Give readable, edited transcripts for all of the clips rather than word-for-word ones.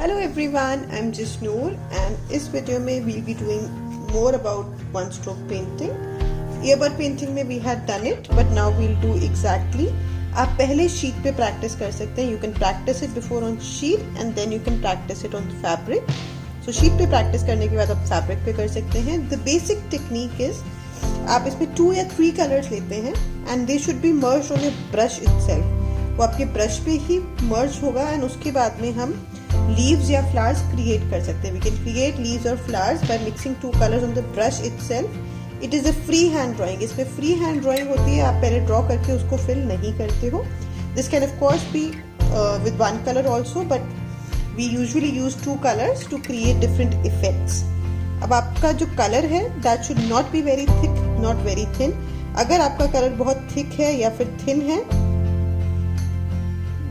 Hello everyone, I'm Jisnoor and इस video में we'll be doing more about one stroke painting. Earbud painting में we had done it, but now we'll do exactly. आप पहले sheet पे practice कर सकते हैं. You can practice it before on sheet and then you can practice it on the fabric. So sheet पे practice करने के बाद आप फैब्रिक पे कर सकते हैं. The basic technique is आप इसमें 2 या 3 कलर्स लेते हैं and they should be merged on your brush itself. वो आपके ब्रश पे ही मर्ज होगा एंड उसके बाद में हम लीव्स या फ्लावर्स क्रिएट कर सकते हैं. वी कैन क्रिएट लीव्स और flowers by mixing 2 colours on the brush itself. It is a free hand drawing. इसमें फ्री हैंड ड्राइंग होती है. आप पहले ड्रॉ करके उसको फिल नहीं करते हो. This can of course be with 1 colour also, but we usually use 2 colours to create different effects. अब आपका जो कलर है that should not be very thick, not very thin. अगर आपका कलर बहुत थिक है या फिर थिन है,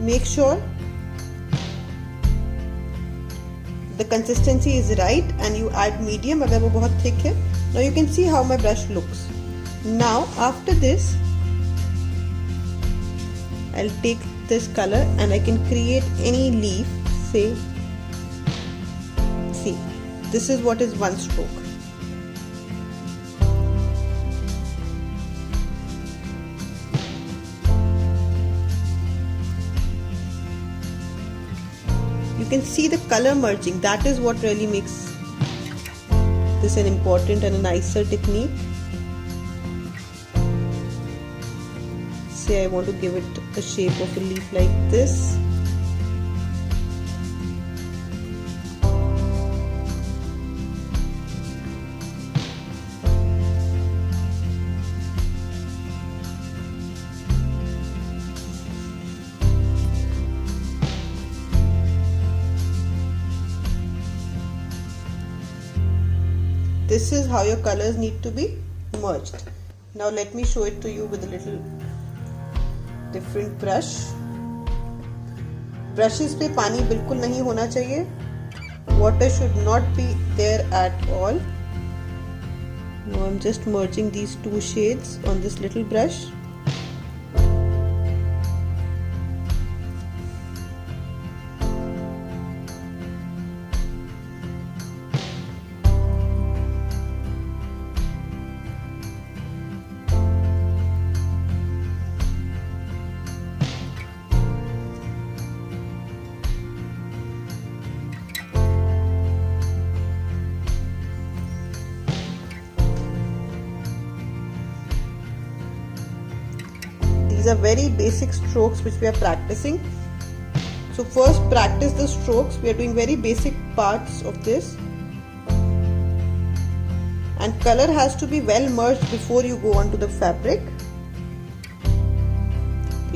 make sure the consistency is right and you add medium अगर वो बहुत thick है. Now you can see how my brush looks. Now after this I'll take this color and I can create any leaf. Say, see, this is what is one stroke. You can see the color merging. That is what really makes this an important and a nicer technique. Say I want to give it the shape of a leaf like this. This is how your colors need to be merged. Now let me show it to you with a little different brush. Brushes पे पानी बिल्कुल नहीं होना चाहिए. Water should not be there at all. Now I'm just merging these 2 shades on this little brush. These are very basic strokes which we are practicing. So first practice the strokes. We are doing very basic parts of this. And color has to be well merged before you go onto the fabric.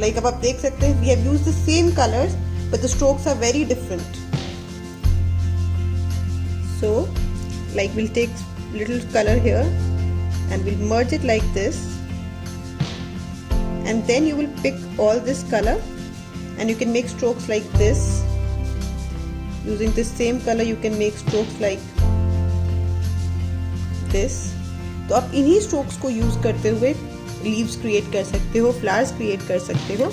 Like अब आप देख सकते हैं, we have used the same colors but the strokes are very different. So like we'll take little color here and we'll merge it like this. And then you will pick all this color and you can make strokes like this. Using this same color you can make strokes like this. तो आप इन्हीं strokes को use करते हुए leaves create कर सकते हो, flowers create कर सकते हो.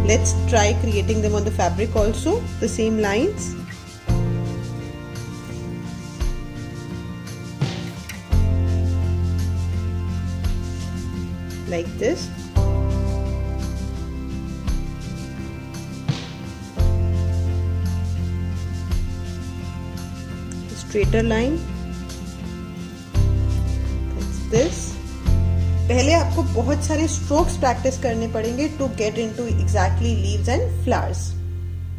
Let's try creating them on the fabric also, the same lines. Like this. Straighter line. That's this. पहले आपको बहुत सारे strokes practice करने पड़ेंगे to get into exactly leaves and flowers.